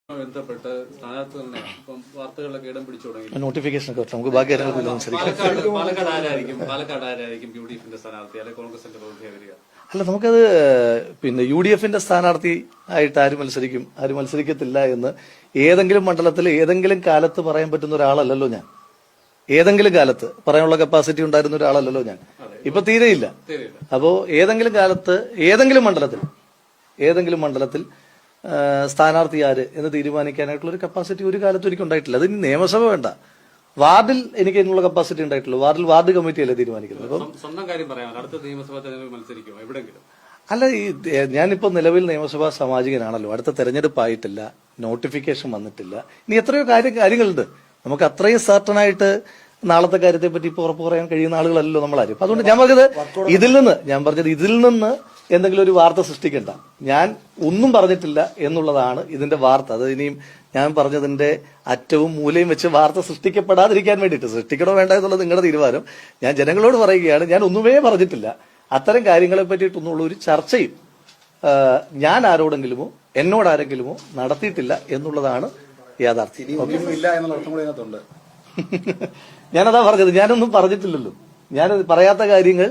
ബന്ധപ്പെട്ട് സ്ഥാനാർത്ഥി തന്നെ ഇപ്പം വാർത്തകളിലൊക്കെ ഇടം പിടിച്ചു തുടങ്ങി. നോട്ടിഫിക്കേഷൻ ഒക്കെ നമുക്ക് ബാക്കി പാലക്കാട് ആരായിരിക്കും യു ഡി എഫിന്റെ സ്ഥാനാർത്ഥി അല്ലെങ്കിൽ കോൺഗ്രസിന്റെ പ്രതിനിധി വരിക? അല്ല, നമുക്കത് പിന്നെ യു ഡി എഫിന്റെ സ്ഥാനാർത്ഥി ആയിട്ട് ആര് മത്സരിക്കത്തില്ല എന്ന് ഏതെങ്കിലും മണ്ഡലത്തിൽ ഏതെങ്കിലും കാലത്ത് പറയാൻ പറ്റുന്ന ഒരാളല്ലല്ലോ ഞാൻ. ഏതെങ്കിലും കാലത്ത് പറയാനുള്ള കപ്പാസിറ്റി ഉണ്ടായിരുന്ന ഒരാളല്ലല്ലോ ഞാൻ. ഇപ്പൊ തീരെയില്ല. അപ്പോ ഏതെങ്കിലും കാലത്ത് ഏതെങ്കിലും മണ്ഡലത്തിൽ സ്ഥാനാർത്ഥി ആര് എന്ന് തീരുമാനിക്കാനായിട്ടുള്ള ഒരു കപ്പാസിറ്റി ഒരു കാലത്തും എനിക്ക് ഉണ്ടായിട്ടില്ല. അത് ഇനി നിയമസഭ വേണ്ട, വാർഡിൽ എനിക്ക് അതിനുള്ള കപ്പാസിറ്റി ഉണ്ടായിട്ടുള്ളൂ. വാർഡ് കമ്മിറ്റിയല്ലേ തീരുമാനിക്കുന്നത്. അപ്പം സ്വന്തം കാര്യം പറയാം, അടുത്ത നിയമസഭാ തെരഞ്ഞെടുപ്പ് മത്സരിക്കുമോ എവിടെങ്കിലും? അല്ല, ഞാനിപ്പോ നിലവിൽ നിയമസഭാ സാമാജികനാണല്ലോ. അടുത്ത തെരഞ്ഞെടുപ്പായിട്ടില്ല, നോട്ടിഫിക്കേഷൻ വന്നിട്ടില്ല. ഇനി എത്രയോ കാര്യങ്ങളുണ്ട്. നമുക്ക് അത്രയും സർട്ടനായിട്ട് നാളത്തെ കാര്യത്തെ പറ്റി ഇപ്പൊ ഉറപ്പ് പറയാൻ കഴിയുന്ന ആളുകളല്ലോ നമ്മളാരും. അതുകൊണ്ട് ഞാൻ പറഞ്ഞത് ഇതിൽ നിന്ന് എന്തെങ്കിലും ഒരു വാർത്ത സൃഷ്ടിക്കണ്ട. ഞാൻ ഒന്നും പറഞ്ഞിട്ടില്ല എന്നുള്ളതാണ് ഇതിന്റെ വാർത്ത. അത് ഇനിയും ഞാൻ പറഞ്ഞതിന്റെ അറ്റവും മൂലയും വെച്ച് വാർത്ത സൃഷ്ടിക്കപ്പെടാതിരിക്കാൻ വേണ്ടിയിട്ട്, സൃഷ്ടിക്കണോ വേണ്ട എന്നുള്ളത് നിങ്ങളുടെ തീരുമാനം. ഞാൻ ജനങ്ങളോട് പറയുകയാണ്, ഞാൻ ഒന്നുമേ പറഞ്ഞിട്ടില്ല. അത്തരം കാര്യങ്ങളെ പറ്റിയിട്ടൊന്നുള്ള ഒരു ചർച്ചയും ഞാൻ ആരോടെങ്കിലുമോ എന്നോടാരെങ്കിലുമോ നടത്തിയിട്ടില്ല എന്നുള്ളതാണ് യാഥാർത്ഥ്യം. ഞാനതാ പറഞ്ഞത്, ഞാനൊന്നും പറഞ്ഞിട്ടില്ലല്ലോ. ഞാൻ പറയാത്ത കാര്യങ്ങൾ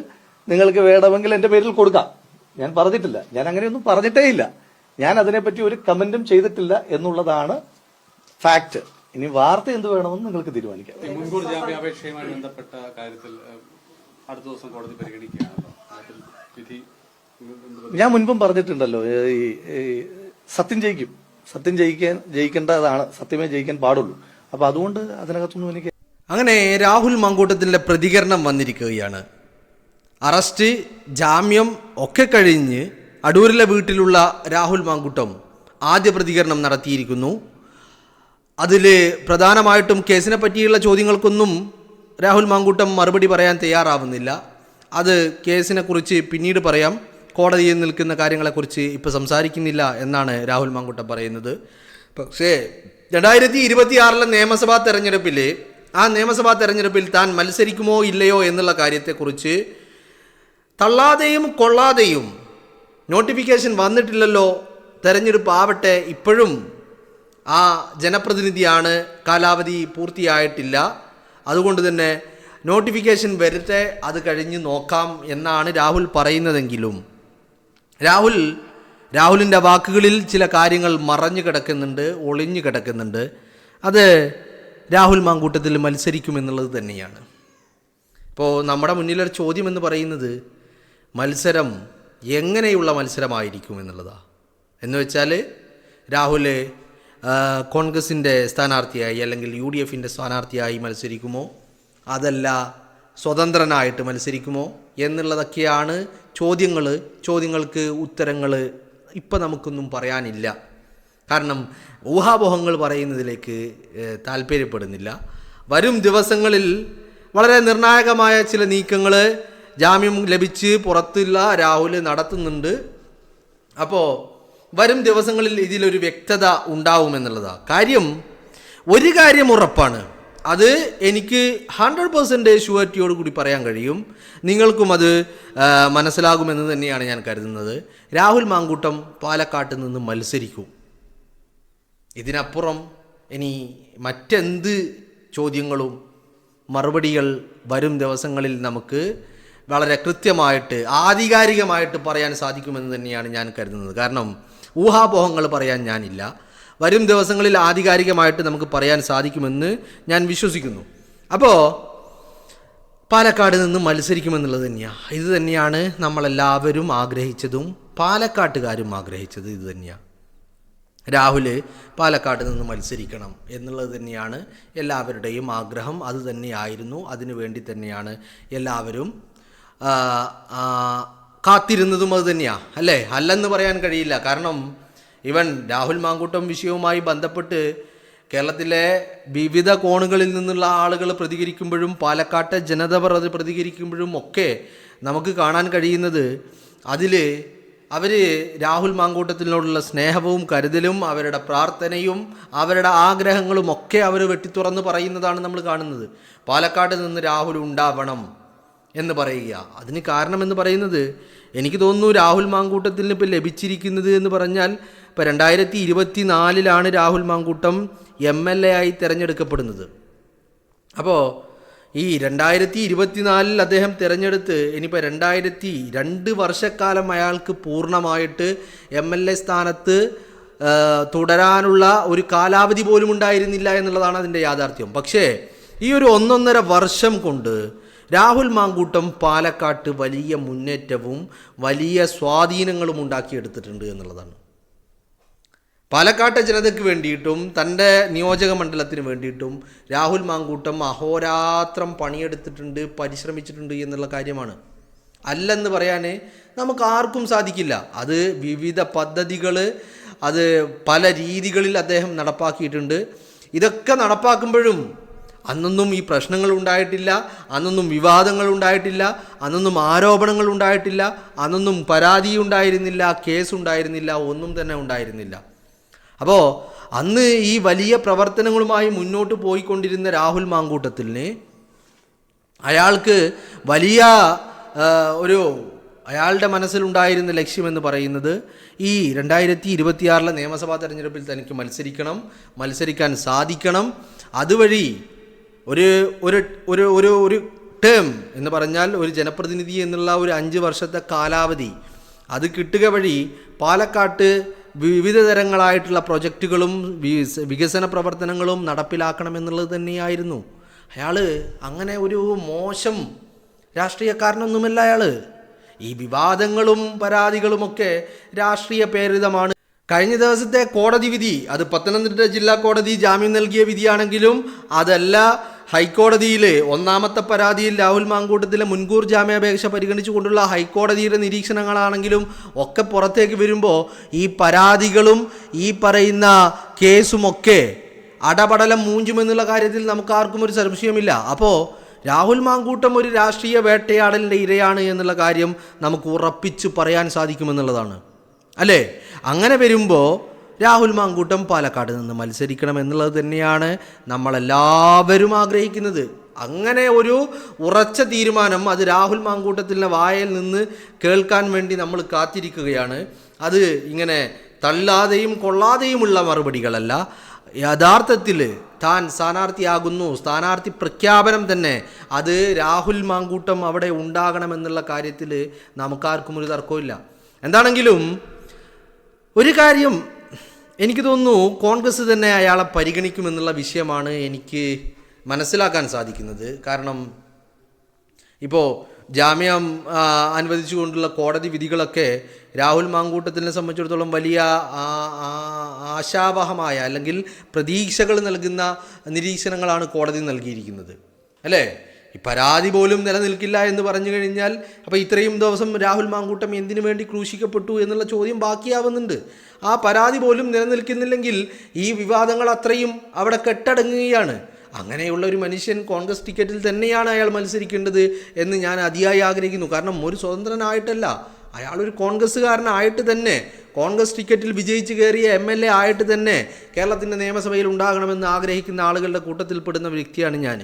നിങ്ങൾക്ക് വേണമെങ്കിൽ എന്റെ പേരിൽ കൊടുക്കാം. ഞാൻ പറഞ്ഞിട്ടില്ല, ഞാൻ അങ്ങനെയൊന്നും പറഞ്ഞിട്ടേ ഇല്ല. ഞാൻ അതിനെപ്പറ്റി ഒരു കമന്റും ചെയ്തിട്ടില്ല എന്നുള്ളതാണ് ഫാക്ട്. ഇനി വാർത്ത എന്ത് വേണമെന്ന് നിങ്ങൾക്ക് തീരുമാനിക്കാം. മുൻകൂർ ജാമ്യാപേക്ഷയുമായി ബന്ധപ്പെട്ട കാര്യത്തിൽ അടുത്ത ദിവസം കോടതി പരിഗണിക്കുകയാണല്ലോ. വിധി ഞാൻ മുൻപും പറഞ്ഞിട്ടുണ്ടല്ലോ, ഈ സത്യം ജയിക്കേണ്ടതാണ്, സത്യമേ ജയിക്കാൻ പാടുള്ളൂ. അപ്പൊ അതുകൊണ്ട് അതിനകത്തൊന്നും എനിക്ക്. അങ്ങനെ രാഹുൽ മാങ്കൂട്ടത്തിന്റെ പ്രതികരണം വന്നിരിക്കുകയാണ്. അറസ്റ്റ്, ജാമ്യം ഒക്കെ കഴിഞ്ഞ് അടൂരിലെ വീട്ടിലുള്ള രാഹുൽ മാങ്കൂട്ടം ആദ്യ പ്രതികരണം നടത്തിയിരിക്കുന്നു. അതിൽ പ്രധാനമായിട്ടും കേസിനെ പറ്റിയുള്ള ചോദ്യങ്ങൾക്കൊന്നും രാഹുൽ മാങ്കൂട്ടം മറുപടി പറയാൻ തയ്യാറാവുന്നില്ല. അത് കേസിനെ കുറിച്ച് പിന്നീട് പറയാം, കോടതിയിൽ നിൽക്കുന്ന കാര്യങ്ങളെക്കുറിച്ച് ഇപ്പോൾ സംസാരിക്കുന്നില്ല എന്നാണ് രാഹുൽ മാങ്കൂട്ടം പറയുന്നത്. പക്ഷേ 2026 നിയമസഭാ തെരഞ്ഞെടുപ്പിൽ നിയമസഭാ തെരഞ്ഞെടുപ്പിൽ താൻ മത്സരിക്കുമോ ഇല്ലയോ എന്നുള്ള കാര്യത്തെക്കുറിച്ച് തള്ളാതെയും കൊള്ളാതെയും നോട്ടിഫിക്കേഷൻ വന്നിട്ടില്ലല്ലോ, തെരഞ്ഞെടുപ്പ് ആവട്ടെ, ഇപ്പോഴും ആ ജനപ്രതിനിധിയാണ്, കാലാവധി പൂർത്തിയായിട്ടില്ല, അതുകൊണ്ട് തന്നെ നോട്ടിഫിക്കേഷൻ വരട്ടെ, അത് കഴിഞ്ഞ് നോക്കാം എന്നാണ് രാഹുൽ പറയുന്നതെങ്കിലും രാഹുലിൻ്റെ വാക്കുകളിൽ ചില കാര്യങ്ങൾ മറഞ്ഞു കിടക്കുന്നുണ്ട്, ഒളിഞ്ഞു കിടക്കുന്നുണ്ട്. അത് രാഹുൽ മാങ്കൂട്ടത്തിൽ മത്സരിക്കുമെന്നുള്ളത് തന്നെയാണ്. ഇപ്പോൾ നമ്മുടെ മുന്നിലൊരു ചോദ്യം എന്ന് പറയുന്നത് മത്സരം എങ്ങനെയുള്ള മത്സരമായിരിക്കും എന്നുള്ളതാണ്. എന്ന് വെച്ചാൽ രാഹുൽ കോൺഗ്രസിൻ്റെ സ്ഥാനാർത്ഥിയായി അല്ലെങ്കിൽ യു ഡി എഫിൻ്റെ സ്ഥാനാർത്ഥിയായി മത്സരിക്കുമോ, അതല്ല സ്വതന്ത്രനായിട്ട് മത്സരിക്കുമോ എന്നുള്ളതൊക്കെയാണ് ചോദ്യങ്ങൾക്ക് ഉത്തരങ്ങൾ ഇപ്പം നമുക്കൊന്നും പറയാനില്ല. കാരണം ഊഹാപോഹങ്ങൾ പറയുന്നതിലേക്ക് താല്പര്യപ്പെടുന്നില്ല. വരും ദിവസങ്ങളിൽ വളരെ നിർണായകമായ ചില നീക്കങ്ങൾ ജാമ്യം ലഭിച്ച് പുറത്തുള്ള രാഹുൽ നടത്തുന്നുണ്ട്. അപ്പോൾ വരും ദിവസങ്ങളിൽ ഇതിലൊരു വ്യക്തത ഉണ്ടാവുമെന്നുള്ളതാണ്. ഒരു കാര്യം ഉറപ്പാണ്, അത് എനിക്ക് 100% ഷുവർറ്റിയോട് കൂടി പറയാൻ കഴിയും, നിങ്ങൾക്കും അത് മനസ്സിലാകുമെന്ന് തന്നെയാണ് ഞാൻ കരുതുന്നത്. രാഹുൽ മാങ്കൂട്ടം പാലക്കാട്ട് നിന്ന് മത്സരിക്കും. ഇതിനപ്പുറം ഇനി മറ്റെന്ത് ചോദ്യങ്ങളും മറുപടികൾ വരും ദിവസങ്ങളിൽ നമുക്ക് വളരെ കൃത്യമായിട്ട് ആധികാരികമായിട്ട് പറയാൻ സാധിക്കുമെന്ന് തന്നെയാണ് ഞാൻ കരുതുന്നത്. കാരണം ഊഹാപോഹങ്ങൾ പറയാൻ ഞാനില്ല. വരും ദിവസങ്ങളിൽ ആധികാരികമായിട്ട് നമുക്ക് പറയാൻ സാധിക്കുമെന്ന് ഞാൻ വിശ്വസിക്കുന്നു. അപ്പോൾ പാലക്കാട് നിന്ന് മത്സരിക്കുമെന്നുള്ളത് ഇത് തന്നെയാണ് നമ്മളെല്ലാവരും ആഗ്രഹിച്ചതും പാലക്കാട്ടുകാരും ആഗ്രഹിച്ചത് ഇത് തന്നെയാണ്. രാഹുൽ പാലക്കാട് നിന്ന് മത്സരിക്കണം എന്നുള്ളത് തന്നെയാണ് എല്ലാവരുടെയും ആഗ്രഹം. അത് തന്നെയായിരുന്നു, അതിനു വേണ്ടി തന്നെയാണ് എല്ലാവരും കാത്തിരുന്നതും അത് തന്നെയാണ്, അല്ലേ? അല്ലെന്ന് പറയാൻ കഴിയില്ല. കാരണം ഇവൻ രാഹുൽ മാങ്കൂട്ടം വിഷയവുമായി ബന്ധപ്പെട്ട് കേരളത്തിലെ വിവിധ കോണുകളിൽ നിന്നുള്ള ആളുകൾ പ്രതികരിക്കുമ്പോഴും പാലക്കാട്ടെ ജനത അത് പ്രതികരിക്കുമ്പോഴും ഒക്കെ നമുക്ക് കാണാൻ കഴിയുന്നത് അതിൽ അവർ രാഹുൽ മാങ്കൂട്ടത്തിനോടുള്ള സ്നേഹവും കരുതലും അവരുടെ പ്രാർത്ഥനയും അവരുടെ ആഗ്രഹങ്ങളും ഒക്കെ അവർ വെട്ടിത്തുറന്ന് പറയുന്നതാണ് നമ്മൾ കാണുന്നത്. പാലക്കാട് നിന്ന് രാഹുൽ ഉണ്ടാവണം എന്ന് പറയുക. അതിന് കാരണമെന്ന് പറയുന്നത് എനിക്ക് തോന്നുന്നു രാഹുൽ മാങ്കൂട്ടത്തിന് ഇപ്പോൾ ലഭിച്ചിരിക്കുന്നത് എന്ന് പറഞ്ഞാൽ ഇപ്പോൾ 2024 രാഹുൽ മാങ്കൂട്ടം MLA ആയി തിരഞ്ഞെടുക്കപ്പെടുന്നത്. അപ്പോൾ ഈ 2024 അദ്ദേഹം തിരഞ്ഞെടുത്ത് ഇനിയിപ്പോൾ 2 വർഷക്കാലം അയാൾക്ക് പൂർണ്ണമായിട്ട് MLA സ്ഥാനത്ത് തുടരാനുള്ള ഒരു കാലാവധി പോലും ഉണ്ടായിരുന്നില്ല എന്നുള്ളതാണ് അതിൻ്റെ യാഥാർത്ഥ്യം. പക്ഷേ ഈ ഒരു 1.5 വർഷം കൊണ്ട് രാഹുൽ മാങ്കൂട്ടം പാലക്കാട്ട് വലിയ മുന്നേറ്റവും വലിയ സ്വാധീനങ്ങളും ഉണ്ടാക്കിയെടുത്തിട്ടുണ്ട് എന്നുള്ളതാണ്. പാലക്കാട്ടെ ജനതയ്ക്ക് വേണ്ടിയിട്ടും തൻ്റെ നിയോജക മണ്ഡലത്തിന് വേണ്ടിയിട്ടും രാഹുൽ മാങ്കൂട്ടം അഹോരാത്രം പണിയെടുത്തിട്ടുണ്ട്, പരിശ്രമിച്ചിട്ടുണ്ട് എന്നുള്ള കാര്യമാണ്. അല്ലെന്ന് പറയാൻ നമുക്ക് ആർക്കും സാധിക്കില്ല. അത് വിവിധ പദ്ധതികൾ, അത് പല രീതികളിൽ അദ്ദേഹം നടപ്പാക്കിയിട്ടുണ്ട്. ഇതൊക്കെ നടപ്പാക്കുമ്പോഴും അന്നൊന്നും ഈ പ്രശ്നങ്ങൾ ഉണ്ടായിട്ടില്ല, അന്നൊന്നും വിവാദങ്ങൾ ഉണ്ടായിട്ടില്ല, അന്നൊന്നും ആരോപണങ്ങൾ ഉണ്ടായിട്ടില്ല, അന്നൊന്നും പരാതി ഉണ്ടായിരുന്നില്ല, കേസ് ഉണ്ടായിരുന്നില്ല, ഒന്നും തന്നെ ഉണ്ടായിരുന്നില്ല. അപ്പോൾ അന്ന് ഈ വലിയ പ്രവർത്തനങ്ങളുമായി മുന്നോട്ട് പോയിക്കൊണ്ടിരുന്ന രാഹുൽ മാങ്കൂട്ടത്തിന് അയാൾക്ക് വലിയ അയാളുടെ മനസ്സിലുണ്ടായിരുന്ന ലക്ഷ്യമെന്ന് പറയുന്നത് ഈ 2026 നിയമസഭാ തെരഞ്ഞെടുപ്പിൽ തനിക്ക് മത്സരിക്കാൻ സാധിക്കണം. അതുവഴി ഒരു ടേം എന്ന് പറഞ്ഞാൽ ഒരു ജനപ്രതിനിധി എന്നുള്ള ഒരു 5 വർഷത്തെ കാലാവധി അത് കിട്ടുക വഴി പാലക്കാട്ട് വിവിധ തരങ്ങളായിട്ടുള്ള പ്രൊജക്റ്റുകളും വികസന പ്രവർത്തനങ്ങളും നടപ്പിലാക്കണമെന്നുള്ളത് തന്നെയായിരുന്നു. അയാൾ അങ്ങനെ ഒരു മോശം രാഷ്ട്രീയക്കാരനൊന്നുമല്ല. അയാൾ ഈ വിവാദങ്ങളും പരാതികളുമൊക്കെ രാഷ്ട്രീയ പ്രേരിതമാണ്. കഴിഞ്ഞ ദിവസത്തെ കോടതി വിധി അത് പത്തനംതിട്ട ജില്ലാ കോടതി ജാമ്യം നൽകിയ വിധിയാണെങ്കിലും അതല്ല ഹൈക്കോടതിയിൽ 1ാമത്തെ പരാതിയിൽ രാഹുൽ മാങ്കൂട്ടത്തിലെ മുൻകൂർ ജാമ്യാപേക്ഷ പരിഗണിച്ചുകൊണ്ടുള്ള ഹൈക്കോടതിയുടെ നിരീക്ഷണങ്ങളാണെങ്കിലും ഒക്കെ പുറത്തേക്ക് വരുമ്പോൾ ഈ പരാതികളും ഈ പറയുന്ന കേസുമൊക്കെ അടപടലം മൂഞ്ചുമെന്നുള്ള കാര്യത്തിൽ നമുക്ക് ആർക്കും ഒരു സംശയമില്ല. അപ്പോൾ രാഹുൽ മാങ്കൂട്ടം ഒരു രാഷ്ട്രീയ വേട്ടയാടലിൻ്റെ ഇരയാണ് എന്നുള്ള കാര്യം നമുക്ക് ഉറപ്പിച്ച് പറയാൻ സാധിക്കുമെന്നുള്ളതാണ്, അല്ലേ? അങ്ങനെ വരുമ്പോൾ രാഹുൽ മാങ്കൂട്ടം പാലക്കാട് നിന്ന് മത്സരിക്കണം എന്നുള്ളത് തന്നെയാണ് നമ്മളെല്ലാവരും ആഗ്രഹിക്കുന്നത്. അങ്ങനെ ഒരു ഉറച്ച തീരുമാനം അത് രാഹുൽ മാങ്കൂട്ടത്തിൻ്റെ വായിൽ നിന്ന് കേൾക്കാൻ വേണ്ടി നമ്മൾ കാത്തിരിക്കുകയാണ്. അത് ഇങ്ങനെ തള്ളാതെയും കൊള്ളാതെയുമുള്ള മറുപടികളല്ല. യഥാർത്ഥത്തിൽ താൻ സ്ഥാനാർത്ഥിയാകുന്നു, സ്ഥാനാർത്ഥി പ്രഖ്യാപനം തന്നെ അത് രാഹുൽ മാങ്കൂട്ടം അവിടെ ഉണ്ടാകണമെന്നുള്ള കാര്യത്തിൽ നമുക്കാർക്കും ഒരു തർക്കമില്ല. എന്താണെങ്കിലും ഒരു കാര്യം എനിക്ക് തോന്നുന്നു, കോൺഗ്രസ് തന്നെ അയാളെ പരിഗണിക്കുമെന്നുള്ള വിഷയമാണ് എനിക്ക് മനസ്സിലാക്കാൻ സാധിക്കുന്നത്. കാരണം ഇപ്പോൾ ജാമ്യം അനുവദിച്ചുകൊണ്ടുള്ള കോടതി വിധികളൊക്കെ രാഹുൽ മാങ്കൂട്ടത്തിനെ സംബന്ധിച്ചിടത്തോളം വലിയ ആശാവഹമായ അല്ലെങ്കിൽ പ്രതീക്ഷകൾ നൽകുന്ന നിരീക്ഷണങ്ങളാണ് കോടതി നൽകിയിരിക്കുന്നത്, അല്ലേ? ഈ പരാതി പോലും നിലനിൽക്കില്ല എന്ന് പറഞ്ഞു കഴിഞ്ഞാൽ അപ്പോൾ ഇത്രയും ദിവസം രാഹുൽ മാങ്കൂട്ടം എന്തിനു വേണ്ടി ക്രൂശിക്കപ്പെട്ടു എന്നുള്ള ചോദ്യം ബാക്കിയാവുന്നുണ്ട്. ആ പരാതി പോലും നിലനിൽക്കുന്നില്ലെങ്കിൽ ഈ വിവാദങ്ങൾ അത്രയും അവിടെ കെട്ടടങ്ങുകയാണ്. അങ്ങനെയുള്ള ഒരു മനുഷ്യൻ കോൺഗ്രസ് ടിക്കറ്റിൽ തന്നെയാണ് അയാൾ മത്സരിക്കേണ്ടത് എന്ന് ഞാൻ അതിയായി ആഗ്രഹിക്കുന്നു. കാരണം ഒരു സ്വതന്ത്രനായിട്ടല്ല, അയാളൊരു കോൺഗ്രസ്സുകാരനായിട്ട് തന്നെ കോൺഗ്രസ് ടിക്കറ്റിൽ വിജയിച്ച് കയറിയ MLA ആയിട്ട് തന്നെ കേരളത്തിൻ്റെ നിയമസഭയിൽ ഉണ്ടാകണമെന്ന് ആഗ്രഹിക്കുന്ന ആളുകളുടെ കൂട്ടത്തിൽപ്പെടുന്ന വ്യക്തിയാണ് ഞാൻ.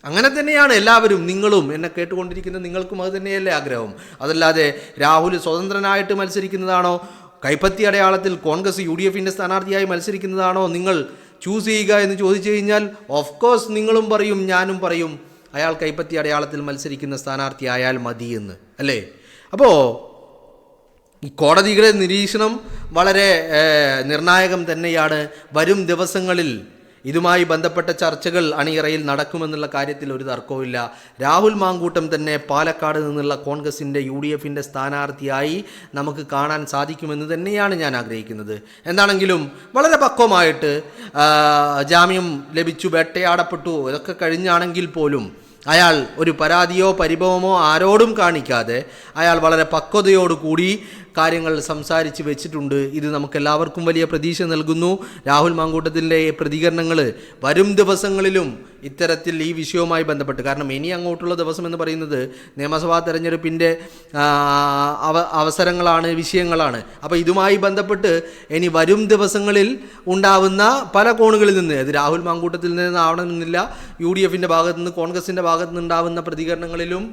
അങ്ങനെ തന്നെയാണ് എല്ലാവരും, നിങ്ങളും എന്നെ കേട്ടുകൊണ്ടിരിക്കുന്ന നിങ്ങൾക്കും അത് തന്നെയല്ലേ ആഗ്രഹം. അതല്ലാതെ രാഹുൽ സ്വതന്ത്രനായിട്ട് മത്സരിക്കുന്നതാണോ, കൈപ്പത്തി അടയാളത്തിൽ കോൺഗ്രസ് UDFൻ്റെ സ്ഥാനാർത്ഥിയായി മത്സരിക്കുന്നതാണോ നിങ്ങൾ ചൂസ് ചെയ്യുക എന്ന് ചോദിച്ചു കഴിഞ്ഞാൽ ഓഫ് കോഴ്സ് നിങ്ങളും പറയും, ഞാനും പറയും അയാൾ കൈപ്പത്തി അടയാളത്തിൽ മത്സരിക്കുന്ന സ്ഥാനാർത്ഥി ആയാൽ മതി എന്ന്, അല്ലേ? അപ്പോൾ ഈ കോടതിയുടെ നിരീക്ഷണം വളരെ നിർണായകം തന്നെയാണ്. വരും ദിവസങ്ങളിൽ ഇതുമായി ബന്ധപ്പെട്ട ചർച്ചകൾ അണിയറയിൽ നടക്കുമെന്നുള്ള കാര്യത്തിൽ ഒരു തർക്കവുമില്ല. രാഹുൽ മാങ്കൂട്ടം തന്നെ പാലക്കാട് നിന്നുള്ള കോൺഗ്രസിൻ്റെ UDFൻ്റെ സ്ഥാനാർത്ഥിയായി നമുക്ക് കാണാൻ സാധിക്കുമെന്ന് തന്നെയാണ് ഞാൻ ആഗ്രഹിക്കുന്നത്. എന്താണെങ്കിലും വളരെ പക്വമായിട്ട് ജാമ്യം ലഭിച്ചു, വേട്ടയാടപ്പെട്ടു, ഇതൊക്കെ കഴിഞ്ഞാണെങ്കിൽ പോലും അയാൾ ഒരു പരാതിയോ പരിഭവമോ ആരോടും കാണിക്കാതെ അയാൾ വളരെ പക്വതയോടുകൂടി കാര്യങ്ങൾ സംസാരിച്ച് വെച്ചിട്ടുണ്ട്. ഇത് നമുക്കെല്ലാവർക്കും വലിയ പ്രതീക്ഷ നൽകുന്നു. രാഹുൽ മാങ്കൂട്ടത്തിൻ്റെ പ്രതികരണങ്ങൾ വരും ദിവസങ്ങളിലും ഇത്തരത്തിൽ ഈ വിഷയവുമായി ബന്ധപ്പെട്ട്, കാരണം ഇനി അങ്ങോട്ടുള്ള ദിവസം എന്ന് പറയുന്നത് നിയമസഭാ തെരഞ്ഞെടുപ്പിൻ്റെ അവസരങ്ങളാണ്, വിഷയങ്ങളാണ്. അപ്പോൾ ഇതുമായി ബന്ധപ്പെട്ട് ഇനി വരും ദിവസങ്ങളിൽ ഉണ്ടാവുന്ന പല കോണുകളിൽ നിന്ന്, അത് രാഹുൽ മാങ്കൂട്ടത്തിൽ നിന്നാവണമെന്നില്ല, UDFൻ്റെ ഭാഗത്തു നിന്ന്, കോൺഗ്രസിൻ്റെ ഭാഗത്തു നിന്നുണ്ടാവുന്ന പ്രതികരണങ്ങളിലും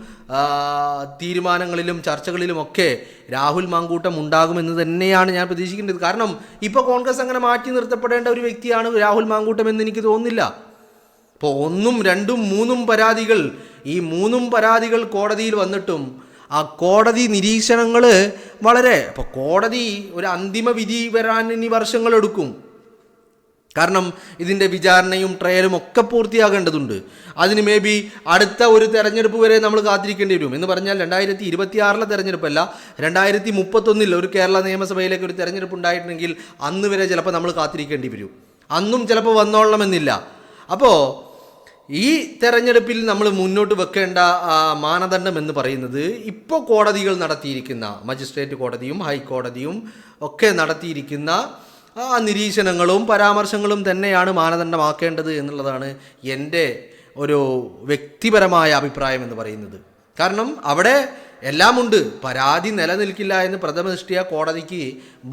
തീരുമാനങ്ങളിലും ചർച്ചകളിലുമൊക്കെ രാഹുൽ മാങ്കൂട്ടം ഉണ്ടാകുമെന്ന് തന്നെയാണ് ഞാൻ പ്രതീക്ഷിക്കേണ്ടത്. കാരണം ഇപ്പോൾ കോൺഗ്രസ് അങ്ങനെ മാറ്റി നിർത്തപ്പെടേണ്ട ഒരു വ്യക്തിയാണ് രാഹുൽ മാങ്കൂട്ടം എന്ന് എനിക്ക് തോന്നുന്നില്ല. ഇപ്പോൾ 1, 2, 3 പരാതികൾ, ഈ 3 പരാതികൾ കോടതിയിൽ വന്നിട്ടും ആ കോടതി നിരീക്ഷണങ്ങൾ വളരെ, ഇപ്പോൾ കോടതി ഒരു അന്തിമ വിധി വരാൻ ഇനി വർഷങ്ങളെടുക്കും. കാരണം ഇതിൻ്റെ വിചാരണയും ട്രയലും ഒക്കെ പൂർത്തിയാകേണ്ടതുണ്ട്. അതിന് മേ ബി അടുത്ത ഒരു തെരഞ്ഞെടുപ്പ് വരെ നമ്മൾ കാത്തിരിക്കേണ്ടി വരും. എന്ന് പറഞ്ഞാൽ 2026 തെരഞ്ഞെടുപ്പല്ല, 2031 ഒരു കേരള നിയമസഭയിലേക്ക് ഒരു തെരഞ്ഞെടുപ്പ് ഉണ്ടായിട്ടുണ്ടെങ്കിൽ അന്ന് വരെ ചിലപ്പോൾ നമ്മൾ കാത്തിരിക്കേണ്ടി വരും. അന്നും ചിലപ്പോൾ വന്നോളണമെന്നില്ല. അപ്പോൾ ഈ തെരഞ്ഞെടുപ്പിൽ നമ്മൾ മുന്നോട്ട് വെക്കേണ്ട മാനദണ്ഡം എന്ന് പറയുന്നത് ഇപ്പോൾ കോടതികൾ നടത്തിയിരിക്കുന്ന, മജിസ്ട്രേറ്റ് കോടതിയും ഹൈക്കോടതിയും ഒക്കെ നടത്തിയിരിക്കുന്ന നിരീക്ഷണങ്ങളും പരാമർശങ്ങളും തന്നെയാണ് മാനദണ്ഡമാക്കേണ്ടത് എന്നുള്ളതാണ് എൻ്റെ ഒരു വ്യക്തിപരമായ അഭിപ്രായം എന്ന് പറയുന്നത്. കാരണം അവിടെ എല്ലാമുണ്ട്. പരാതി നിലനിൽക്കില്ല എന്ന് പ്രഥമദൃഷ്ട്യാ കോടതിക്ക്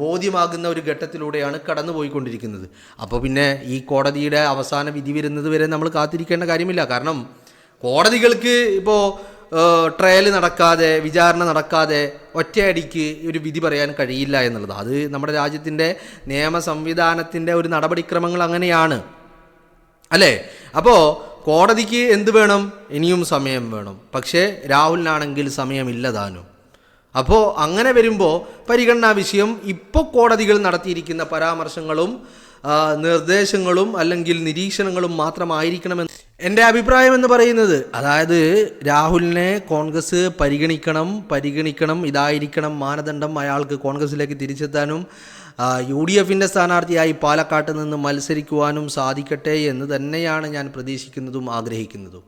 ബോധ്യമാകുന്ന ഒരു ഘട്ടത്തിലൂടെയാണ് കടന്നുപോയിക്കൊണ്ടിരിക്കുന്നത്. അപ്പോൾ പിന്നെ ഈ കോടതിയുടെ അവസാന വിധി വരുന്നത് വരെ നമ്മൾ കാത്തിരിക്കേണ്ട കാര്യമില്ല. കാരണം കോടതികൾക്ക് ഇപ്പോൾ ട്രയൽ നടക്കാതെ, വിചാരണ നടക്കാതെ ഒറ്റയടിക്ക് ഒരു വിധി പറയാൻ കഴിയില്ല എന്നുള്ളത്, അത് നമ്മുടെ രാജ്യത്തിൻ്റെ നിയമ സംവിധാനത്തിൻ്റെ ഒരു നടപടിക്രമങ്ങൾ അങ്ങനെയാണ്, അല്ലേ? അപ്പോൾ കോടതിക്ക് എന്ത് വേണം? ഇനിയും സമയം വേണം. പക്ഷേ രാഹുലിനാണെങ്കിൽ സമയമില്ലതാനും. അപ്പോൾ അങ്ങനെ വരുമ്പോൾ പരിഗണനാ വിഷയം ഇപ്പോൾ കോടതികൾ നടത്തിയിരിക്കുന്ന പരാമർശങ്ങളും നിർദ്ദേശങ്ങളും അല്ലെങ്കിൽ നിരീക്ഷണങ്ങളും മാത്രമായിരിക്കണമെന്ന് എൻ്റെ അഭിപ്രായം എന്ന് പറയുന്നത്. അതായത് രാഹുലിനെ കോൺഗ്രസ് പരിഗണിക്കണം, ഇതായിരിക്കണം മാനദണ്ഡം, അയാൾക്ക് കോൺഗ്രസിലേക്ക് തിരിച്ചെത്താനും UDFൻ്റെ സ്ഥാനാർത്ഥിയായി പാലക്കാട്ട് നിന്ന് മത്സരിക്കുവാനും സാധിക്കട്ടെ എന്ന് തന്നെയാണ് ഞാൻ പ്രതീക്ഷിക്കുന്നതും ആഗ്രഹിക്കുന്നതും.